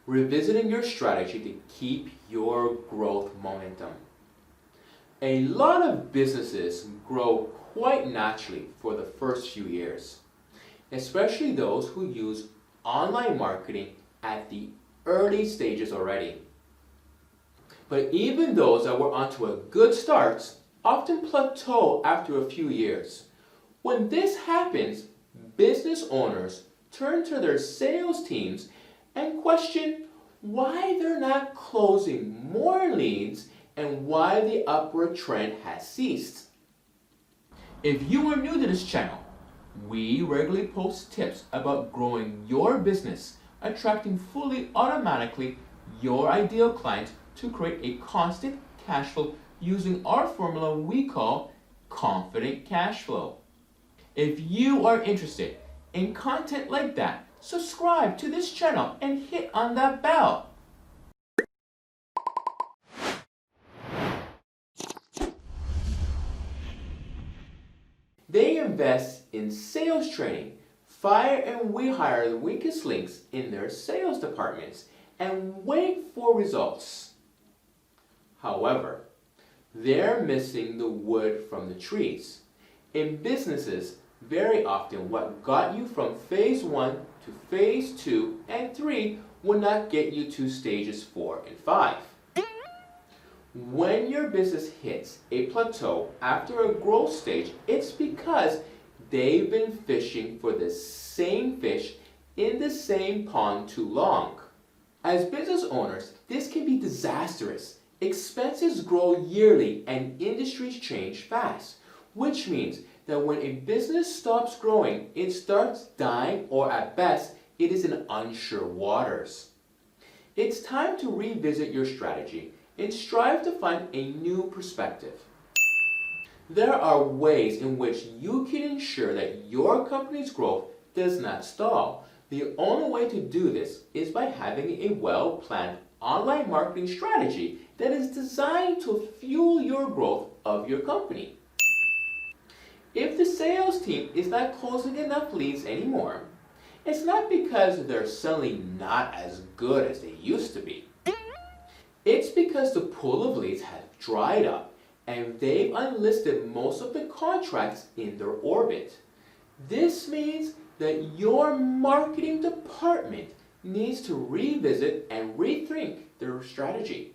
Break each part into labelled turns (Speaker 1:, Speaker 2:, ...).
Speaker 1: revisiting your strategy to keep your growth momentum. A lot of businesses grow quite naturally for the first few years, especially those who use online marketing at the early stages already. But even those that were onto a good start often plateau after a few years. When this happens, business owners turn to their sales teams and question why they're not closing more leads and why the upward trend has ceased. If you are new to this channel, we regularly post tips about growing your business, attracting fully automatically your ideal client to create a constant cash flow using our formula we call confident cash flow. If you are interested in content like that, subscribe to this channel and hit on that bell. They invest in sales training, fire and rehire the weakest links in their sales departments, and wait for results. However, they're missing the wood from the trees. In businesses, very often what got you from phase 1 to phase 2 and 3 will not get you to stages 4 and 5. When your business hits a plateau after a growth stage, it's because they've been fishing for the same fish in the same pond too long. As business owners, this can be disastrous. Expenses grow yearly and industries change fast, which means that when a business stops growing, it starts dying, or at best, it is in unsure waters. It's time to revisit your strategy and strive to find a new perspective. There are ways in which you can ensure that your company's growth does not stall. The only way to do this is by having a well-planned online marketing strategy that is designed to fuel your growth of your company. If the sales team is not closing enough leads anymore, it's not because they're suddenly not as good as they used to be. It's because the pool of leads has dried up and they've unlisted most of the contracts in their orbit. This means that your marketing department needs to revisit and rethink their strategy.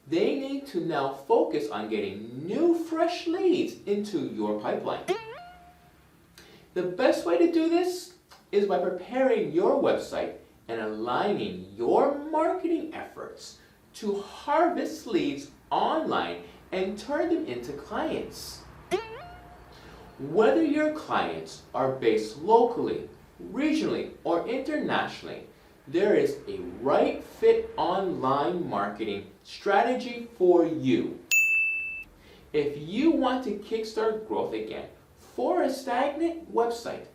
Speaker 1: They need to now focus on getting new fresh leads into your pipeline. The best way to do this is by preparing your website and aligning your marketing efforts to harvest leads online and turn them into clients. Whether your clients are based locally, regionally, or internationally, there is a right fit online marketing strategy for you. If you want to kickstart growth again for a stagnant website,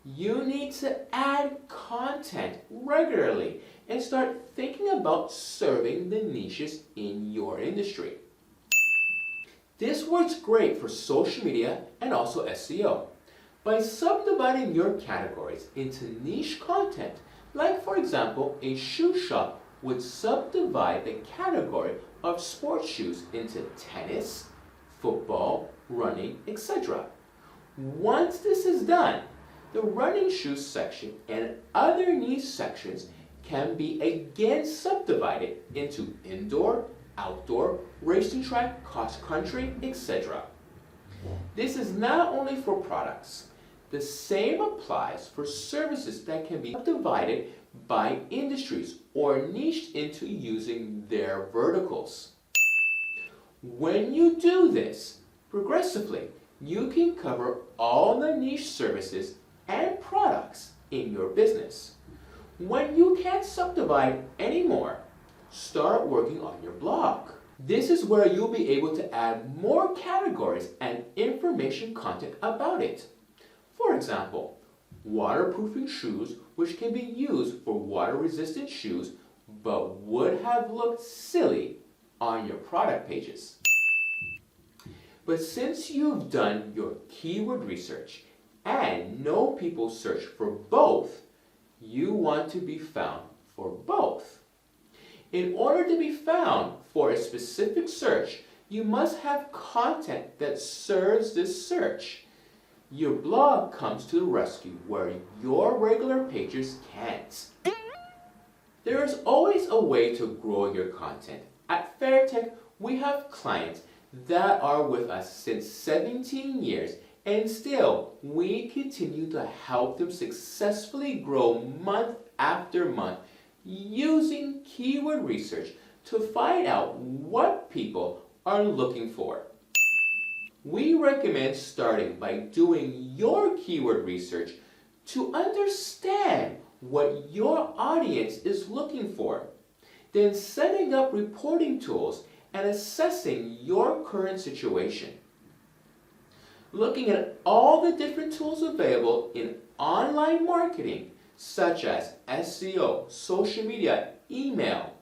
Speaker 1: you need to add content regularly and start thinking about serving the niches in your industry. This works great for social media and also SEO. By subdividing your categories into niche content, like for example, a shoe shop would subdivide the category of sports shoes into tennis, football, running, etc. Once this is done, the running shoes section and other niche sections can be again subdivided into indoor, outdoor, racing track, cross country, etc. This is not only for products. The same applies for services that can be subdivided by industries or niched into using their verticals. When you do this progressively, you can cover all the niche services and products in your business. When you can't subdivide anymore, start working on your blog. This is where you'll be able to add more categories and information content about it. For example, waterproofing shoes, which can be used for water-resistant shoes but would have looked silly on your product pages. But since you've done your keyword research and know people search for both, you want to be found for both. In order to be found for a specific search, you must have content that serves this search. Your blog comes to the rescue where your regular pages can't. There is always a way to grow your content. At FairTech, we have clients that are with us since 17 years, and still we continue to help them successfully grow month after month using keyword research to find out what people are looking for. We recommend starting by doing your keyword research to understand what your audience is looking for, then setting up reporting tools and assessing your current situation. Looking at all the different tools available in online marketing, such as SEO, social media, email,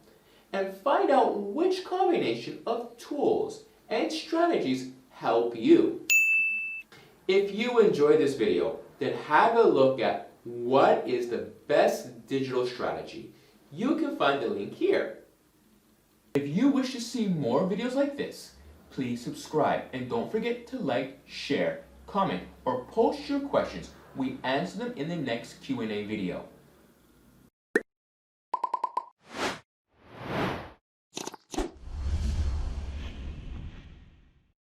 Speaker 1: and find out which combination of tools and strategies help you. If you enjoyed this video, then have a look at what is the best digital strategy. You can find the link here. If you wish to see more videos like this, please subscribe and don't forget to like, share, comment, or post your questions. We answer them in the next Q&A video.